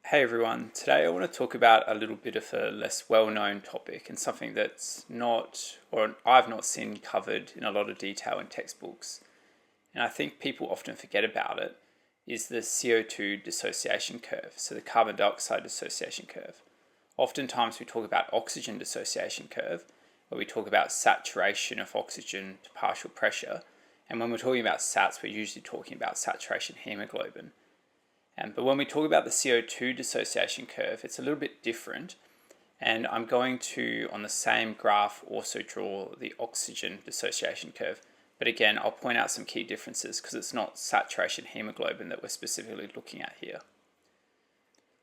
Hey everyone, today I want to talk about a little bit of a less well-known topic and something that's not, or I've not seen covered in a lot of detail in textbooks. And I think people often forget about it, is the CO2 dissociation curve, so the carbon dioxide dissociation curve. Oftentimes we talk about oxygen dissociation curve, where we talk about saturation of oxygen to partial pressure. And when we're talking about SATs, we're usually talking about saturation hemoglobin. But when we talk about the CO2 dissociation curve, it's a little bit different. And I'm going to, on the same graph, also draw the oxygen dissociation curve. But again, I'll point out some key differences because it's not saturation hemoglobin that we're specifically looking at here.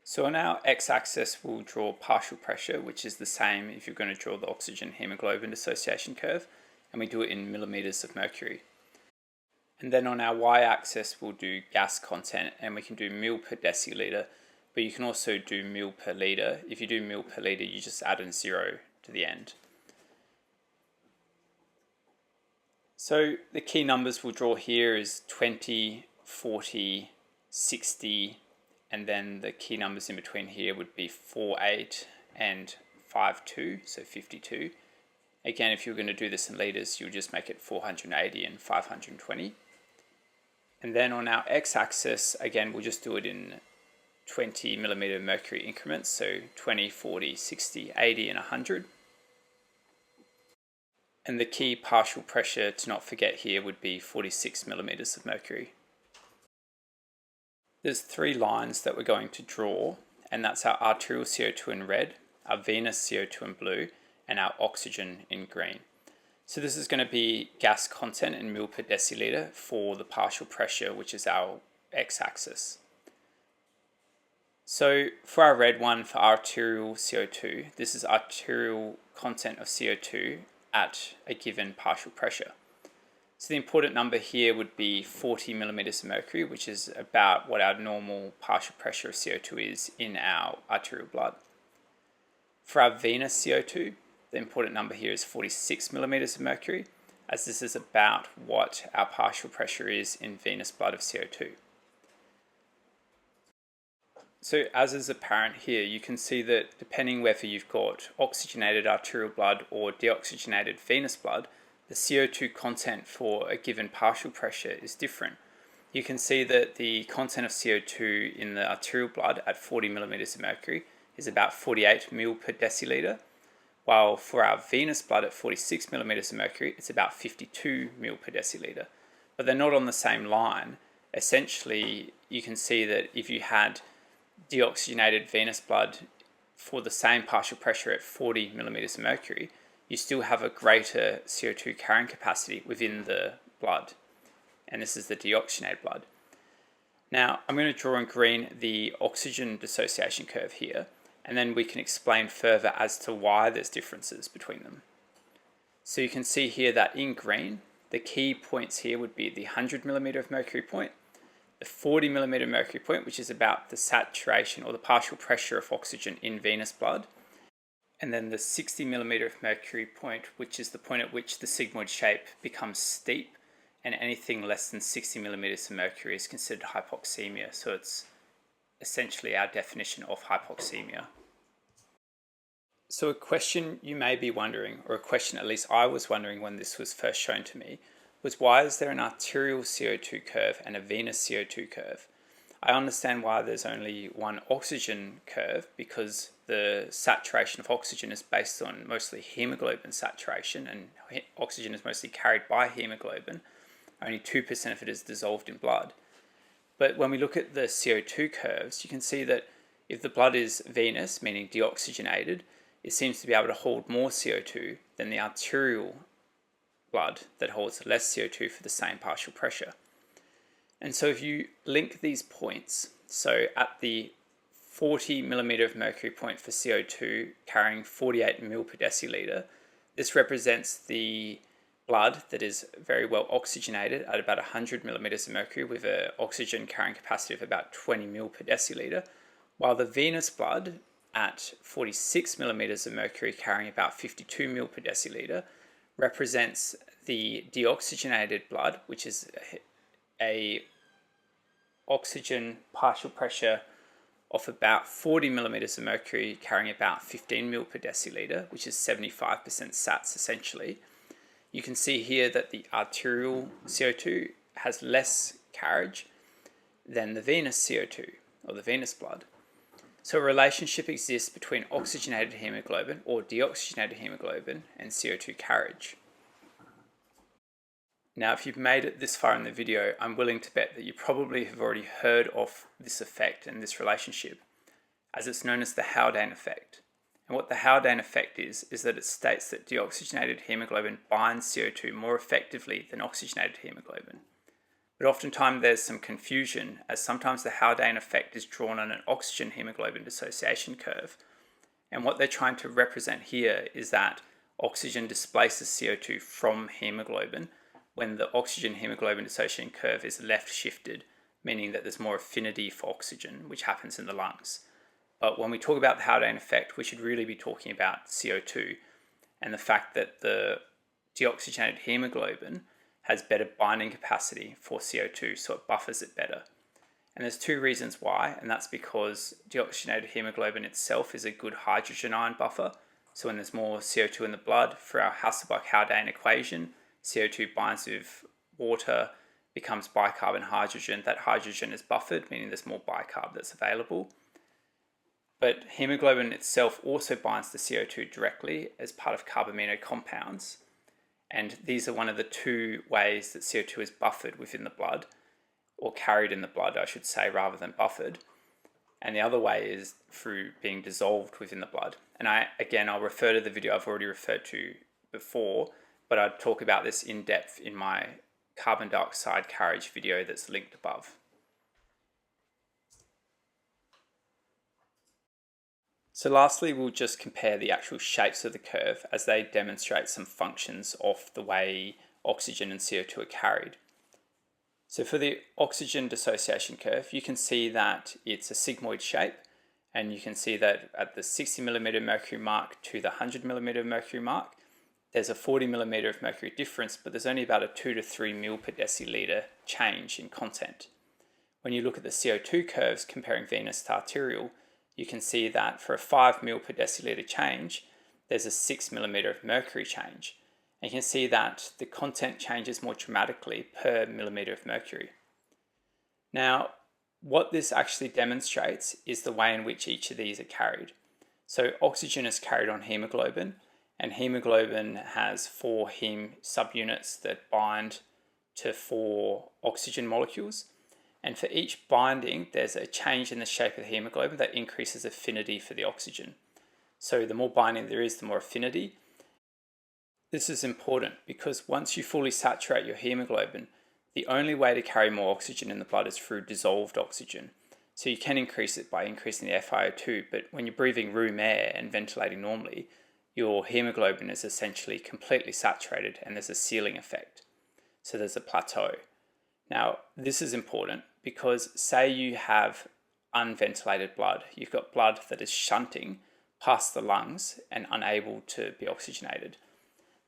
So on our x-axis, we'll draw partial pressure, which is the same if you're going to draw the oxygen hemoglobin dissociation curve. And we do it in millimeters of mercury. And then on our y-axis, we'll do gas content, and we can do mil per deciliter, but you can also do mil per litre. If you do mil per litre, you just add a 0 to the end. So the key numbers we'll draw here is 20, 40, 60, and then the key numbers in between here would be 48 and 52, so 52. Again, if you're going to do this in litres, you'll just make it 480 and 520. And then on our x-axis, again, we'll just do it in 20 millimeter mercury increments, so 20, 40, 60, 80, and 100. And the key partial pressure to not forget here would be 46 millimeters of mercury. There's 3 lines that we're going to draw, and that's our arterial CO2 in red, our venous CO2 in blue, and our oxygen in green. So this is going to be gas content in mil per deciliter for the partial pressure, which is our x-axis. So for our red one, for arterial CO2, this is arterial content of CO2 at a given partial pressure. So the important number here would be 40 millimeters of mercury, which is about what our normal partial pressure of CO2 is in our arterial blood. For our venous CO2, the important number here is 46 millimeters of mercury, as this is about what our partial pressure is in venous blood of CO2. So as is apparent here, you can see that depending whether you've got oxygenated arterial blood or deoxygenated venous blood, the CO2 content for a given partial pressure is different. You can see that the content of CO2 in the arterial blood at 40 millimeters of mercury is about 48 mil per deciliter, while for our venous blood at 46 millimeters of mercury, it's about 52 mil per deciliter. But they're not on the same line. Essentially, you can see that if you had deoxygenated venous blood for the same partial pressure at 40 millimeters of mercury, you still have a greater CO2 carrying capacity within the blood. And this is the deoxygenated blood. Now, I'm going to draw in green the oxygen dissociation curve here, and then we can explain further as to why there's differences between them. So you can see here that in green, the key points here would be the 100 millimeter of mercury point, the 40 millimeter mercury point, which is about the saturation or the partial pressure of oxygen in venous blood, and then the 60 millimeter of mercury point, which is the point at which the sigmoid shape becomes steep, and anything less than 60 millimeters of mercury is considered hypoxemia. So it's essentially our definition of hypoxemia. So a question you may be wondering, or a question at least I was wondering when this was first shown to me, was why is there an arterial CO2 curve and a venous CO2 curve? I understand why there's only one oxygen curve, because the saturation of oxygen is based on mostly hemoglobin saturation, and oxygen is mostly carried by hemoglobin. Only 2% of it is dissolved in blood. But when we look at the CO2 curves, you can see that if the blood is venous, meaning deoxygenated, it seems to be able to hold more CO2 than the arterial blood that holds less CO2 for the same partial pressure. And so if you link these points, so at the 40 millimeter of mercury point for CO2 carrying 48 mil per deciliter, this represents the blood that is very well oxygenated at about 100 millimeters of mercury with an oxygen carrying capacity of about 20 mil per deciliter, while the venous blood at 46 millimeters of mercury carrying about 52 mil per deciliter represents the deoxygenated blood, which is a oxygen partial pressure of about 40 millimeters of mercury carrying about 15 ml per deciliter, which is 75% Sats essentially, you can see here that the arterial CO2 has less carriage than the venous CO2 or the venous blood. So a relationship exists between oxygenated hemoglobin or deoxygenated hemoglobin and CO2 carriage. Now, if you've made it this far in the video, I'm willing to bet that you probably have already heard of this effect and this relationship, as it's known as the Haldane effect. And what the Haldane effect is that it states that deoxygenated hemoglobin binds CO2 more effectively than oxygenated hemoglobin. But oftentimes there's some confusion, as sometimes the Haldane effect is drawn on an oxygen hemoglobin dissociation curve. And what they're trying to represent here is that oxygen displaces CO2 from hemoglobin when the oxygen hemoglobin dissociation curve is left shifted, meaning that there's more affinity for oxygen, which happens in the lungs. But when we talk about the Haldane effect, we should really be talking about CO2 and the fact that the deoxygenated hemoglobin has better binding capacity for CO2, so it buffers it better. And there's two reasons why, and that's because deoxygenated hemoglobin itself is a good hydrogen ion buffer. So when there's more CO2 in the blood, for our Hasselbalch-Haldane equation, CO2 binds with water, becomes bicarbon hydrogen. That hydrogen is buffered, meaning there's more bicarb that's available. But hemoglobin itself also binds to CO2 directly as part of carbamino compounds. And these are one of the two ways that CO2 is buffered within the blood, or carried in the blood, I should say, rather than buffered. And the other way is through being dissolved within the blood. And I'll refer to the video I've already referred to before, but I'd talk about this in depth in my carbon dioxide carriage video that's linked above. So lastly, we'll just compare the actual shapes of the curve as they demonstrate some functions of the way oxygen and CO2 are carried. So for the oxygen dissociation curve, you can see that it's a sigmoid shape, and you can see that at the 60 millimeter mercury mark to the 100 millimeter mercury mark, there's a 40 millimeter of mercury difference, but there's only about a 2 to 3 ml per deciliter change in content. When you look at the CO2 curves comparing venous to arterial, you can see that for a 5 ml per deciliter change, there's a 6 millimeter of mercury change. And you can see that the content changes more dramatically per millimeter of mercury. Now, what this actually demonstrates is the way in which each of these are carried. So oxygen is carried on hemoglobin, and hemoglobin has 4 heme subunits that bind to 4 oxygen molecules. And for each binding, there's a change in the shape of the hemoglobin that increases affinity for the oxygen. So the more binding there is, the more affinity. This is important because once you fully saturate your hemoglobin, the only way to carry more oxygen in the blood is through dissolved oxygen. So you can increase it by increasing the FiO2, but when you're breathing room air and ventilating normally, your hemoglobin is essentially completely saturated and there's a ceiling effect. So there's a plateau. Now, this is important because say you have unventilated blood, you've got blood that is shunting past the lungs and unable to be oxygenated.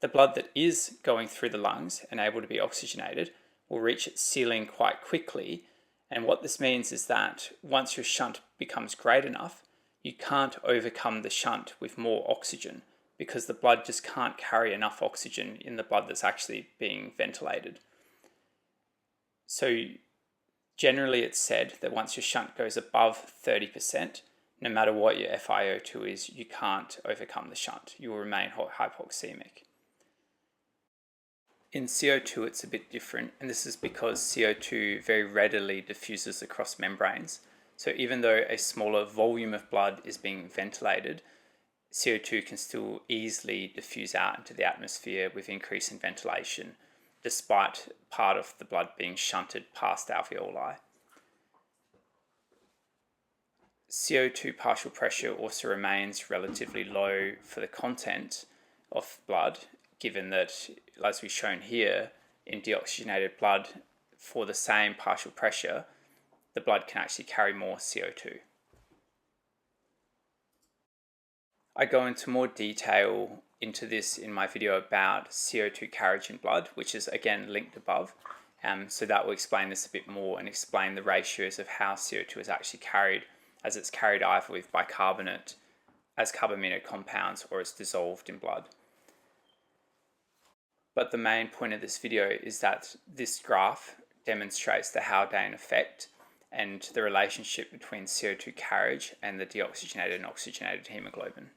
The blood that is going through the lungs and able to be oxygenated will reach its ceiling quite quickly. And what this means is that once your shunt becomes great enough, you can't overcome the shunt with more oxygen because the blood just can't carry enough oxygen in the blood that's actually being ventilated. So generally it's said that once your shunt goes above 30%, no matter what your FiO2 is, you can't overcome the shunt. You will remain hypoxemic. In CO2 it's a bit different, and this is because CO2 very readily diffuses across membranes. So even though a smaller volume of blood is being ventilated, CO2 can still easily diffuse out into the atmosphere with increase in ventilation, despite part of the blood being shunted past alveoli. CO2 partial pressure also remains relatively low for the content of blood, given that, as we've shown here, in deoxygenated blood, for the same partial pressure, the blood can actually carry more CO2. I go into more detail into this in my video about CO2 carriage in blood, which is again linked above. So that will explain this a bit more and explain the ratios of how CO2 is actually carried as it's carried either with bicarbonate as carbamide compounds or it's dissolved in blood. But the main point of this video is that this graph demonstrates the Haldane effect and the relationship between CO2 carriage and the deoxygenated and oxygenated hemoglobin.